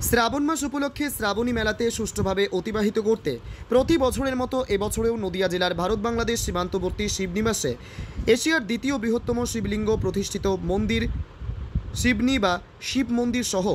শ্রাবণ মাস উপলক্ষে শ্রাবণী মেলাতে সুষ্ঠুভাবে অতিবাহিত করতে প্রতি বছরের মতো এবছরেও নদিয়া জেলার ভারত বাংলাদেশ সীমান্তবর্তী শিবনিবাসে এশিয়ার দ্বিতীয় বৃহত্তম শিবলিঙ্গ প্রতিষ্ঠিত মন্দির শিবনী বা শিব মন্দির সহ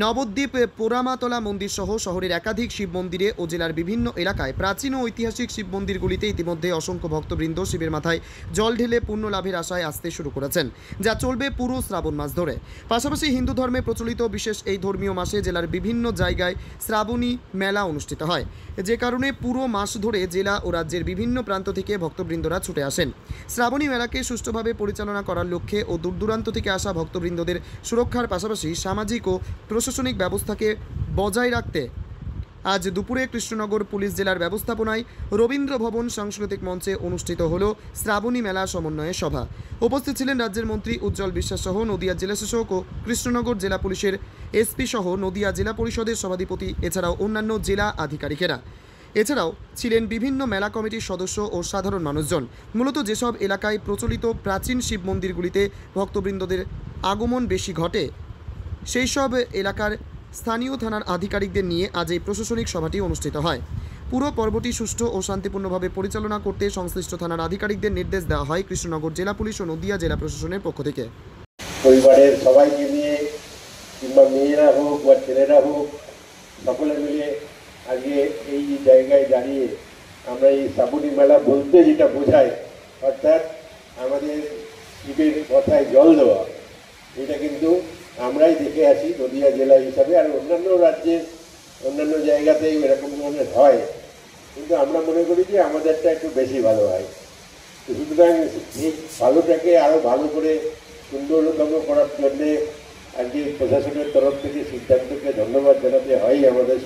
নবদ্বীপ পোড়ামাতলা মন্দির সহ শহরের একাধিক শিব মন্দিরে ও জেলার বিভিন্ন এলাকায় প্রাচীন ও ঐতিহাসিক শিব মন্দিরগুলিতে ইতিমধ্যে অসংখ্য ভক্তবৃন্দ শিবের মাথায় জল ঢেলে পুণ্য লাভের আশায় আসতে শুরু করেছেন, যা চলবে পুরো শ্রাবণ মাস ধরে। পাশাপাশি হিন্দু ধর্মে প্রচলিত বিশেষ এই ধর্মীয় মাসে জেলার বিভিন্ন জায়গায় শ্রাবণী মেলা অনুষ্ঠিত হয়, যে কারণে পুরো মাস ধরে জেলা ও রাজ্যের বিভিন্ন প্রান্ত থেকে ভক্তবৃন্দরা ছুটে আসেন। শ্রাবণী মেলাকে সুষ্ঠুভাবে পরিচালনা করার লক্ষ্যে ও দূরদূরান্ত থেকে আসা ভক্তবৃন্দদের সুরক্ষার পাশাপাশি সামাজিক ও প্রশাসনিক ব্যবস্থাকে বজায় রাখতে আজ দুপুরে কৃষ্ণনগর পুলিশ জেলার ব্যবস্থাপনায় রবীন্দ্র ভবন সাংস্কৃতিক মঞ্চে অনুষ্ঠিত হল শ্রাবণী মেলা সমন্বয় সভা। উপস্থিত ছিলেন রাজ্যের মন্ত্রী উজ্জ্বল বিশ্বাস সহ নদিয়া জেলাশাসক ও কৃষ্ণনগর জেলা পুলিশের এসপি সহ নদিয়া জেলা পরিষদের সভাধিপতি, এছাড়াও অন্যান্য জেলা আধিকারিকেরা। এছাড়াও ছিলেন বিভিন্ন মেলা কমিটির সদস্য ও সাধারণ মানুষজন। মূলত যেসব এলাকায় প্রচলিত প্রাচীন শিব মন্দিরগুলিতে ভক্তবৃন্দদের আগমন বেশি ঘটে, সেই সব এলাকার স্থানীয় থানার আধিকারিকদের নিয়ে আজ এই প্রশাসনিক সভাটি অনুষ্ঠিত হয়। পুরো পর্বটি সুষ্ঠু ও শান্তিপূর্ণভাবে পরিচালনা করতে সংশ্লিষ্ট থানার আধিকারিকদের নির্দেশ দেওয়া হয় কৃষ্ণনগর জেলা পুলিশ ও নদিয়া জেলা প্রশাসনের পক্ষ থেকে। পরিবারের সবাইকে নিয়ে কিংবা মেয়েরা হোক বা ছেলেরা হোক সকলে মিলে আগে এই জায়গায় দাঁড়িয়ে আমরা এই শ্রাবণী মেলা বলতে যেটা বোঝায়, অর্থাৎ আমাদের শিবের কথায় জল দেওয়া, এটা কিন্তু আমরাই দেখে আসি নদিয়া জেলা হিসাবে। আর অন্যান্য রাজ্যের অন্যান্য জায়গাতেই এরকম ধরনের হয়, কিন্তু আমরা মনে করি যে আমাদেরটা একটু বেশি ভালো হয়। সুতরাং এই ভালোটাকে আরও ভালো করে সুন্দরতম করার জন্যে আজকে প্রশাসনের তরফ থেকে সিদ্ধান্তকে ধন্যবাদ জানাতে হয় আমাদের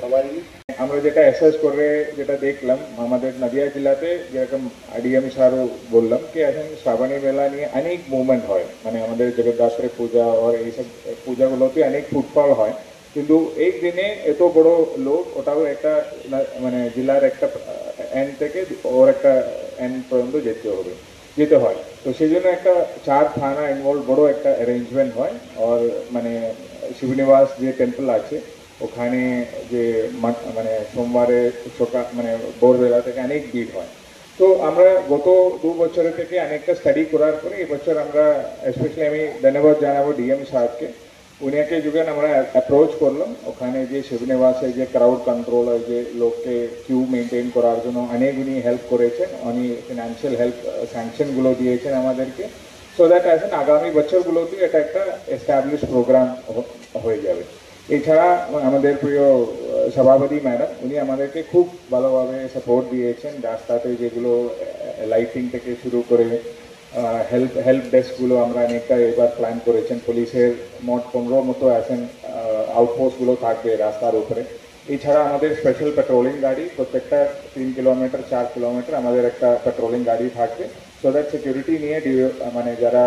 সবারই। আমরা যেটা অ্যাসেস করে যেটা দেখলাম আমাদের নদিয়া জেলাতে, যেরকম ডিএম স্যারও বললাম কি এখন শ্রাবণী মেলা নিয়ে অনেক মুভমেন্ট হয়, মানে আমাদের জগদ্ধাত্রী পূজা আর এইসব পূজাগুলোতে অনেক ফুটফল হয়, কিন্তু এই দিনে এত বড় লোক, ওটাও একটা মানে জেলার একটা এন্ড থেকে ওর একটা এন্ড পর্যন্ত যেতে হয়। তো সেই জন্য একটা 4 থানা ইনভলভ বড় একটা অ্যারেঞ্জমেন্ট হয়। আর মানে শিবনিবাস যে টেম্পল আছে ওখানে যে মানে সোমবারে সকাল মানে ভোরবেলা থেকে অনেক ভিড় হয়। তো আমরা গত 2 বছর থেকে অনেকটা স্টাডি করার পরে এবছর আমরা স্পেশালি আমি ধন্যবাদ জানাবো ডিএম সাহেবকে। উনিকে যখন আমরা অ্যাপ্রোচ করলাম ওখানে যে শিবনিবাসে যে ক্রাউড কন্ট্রোল আর যে লোককে কিউ মেনটেন করার জন্য অনেক উনি হেল্প করেছেন, উনি ফিনান্সিয়াল হেল্প স্যাংশনগুলো দিয়েছেন আমাদেরকে, সো দ্যাট এখন আগামী বছরগুলোতে এটা একটা এস্টাবলিশ প্রোগ্রাম হয়ে যাবে। এছাড়া আমাদের প্রিয় সভাপতি ম্যাডাম উনি আমাদেরকে খুব ভালোভাবে সাপোর্ট দিয়েছেন, রাস্তাতে যেগুলো লাইটিং থেকে শুরু করে হেল্প ডেস্কগুলো আমরা অনেকটা এবার প্ল্যান করেছেন। পুলিশের মোট 15 মতো আছেন আউটপোস্টগুলো থাকবে রাস্তার উপরে। এছাড়া আমাদের স্পেশাল পেট্রোলিং গাড়ি প্রত্যেকটা 3 কিলোমিটার 4 কিলোমিটার আমাদের একটা পেট্রোলিং গাড়ি থাকবে, সো দ্যাট সিকিউরিটি নিয়ে মানে যারা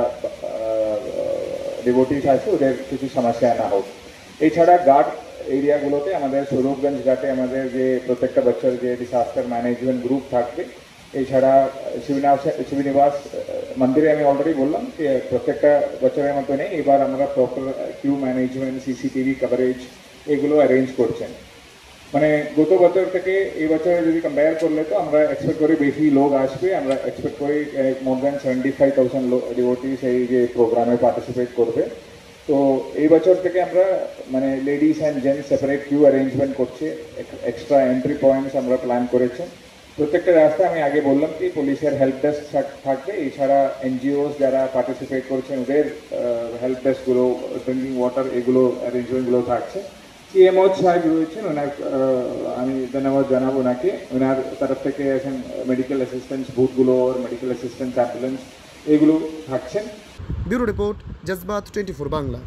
ডিভোটিস আছে ওদের কিছু সমস্যা না হোক। এছাড়া গার্ড এরিয়াগুলোতে আমাদের স্বরূপগঞ্জ ঘাটে আমাদের যে প্রত্যেকটা বছর যে ডিসাস্টার ম্যানেজমেন্ট গ্রুপ থাকবে। এছাড়া শিবনিবাস মন্দিরে আমি অলরেডি বললাম যে প্রত্যেকটা বছরের মতো নেই, এবার আমরা proper queue management, CCTV coverage এগুলো অ্যারেঞ্জ করছেন। মানে গত বছর থেকে এই বছরে যদি কম্পেয়ার করলে তো আমরা এক্সপেক্ট করি বেশি লোক আসবে। আমরা এক্সপেক্ট করি মোর দ্যান 75,000 ডিভোটিস এই যে প্রোগ্রামে পার্টিসিপেট করবে। তো এই বছর থেকে আমরা মানে ladies and gents separate queue arrangement করছি, এক্সট্রা এন্ট্রি পয়েন্টস আমরা প্ল্যান করেছি। প্রত্যেকটা রাস্তায় আমি আগে বললাম কি পুলিশের হেল্প ডেস্ক থাকবে। এছাড়া এনজিওস যারা পার্টিসিপেট করছেন ওদের হেল্প ডেস্কগুলো, ড্রিঙ্কিং ওয়াটার এগুলো অ্যারেঞ্জমেন্টগুলো থাকছে। সিএমও সাহেব রয়েছেন, ওনার আমি ধন্যবাদ জানাবো ওনাকে। ওনার তরফ থেকে এখন মেডিকেল অ্যাসিস্ট্যান্স বুথগুলো আর মেডিকেল অ্যাসিস্ট্যান্স অ্যাম্বুলেন্স এগুলো থাকছেন। Bureau report, জজবাত 24 Bangla.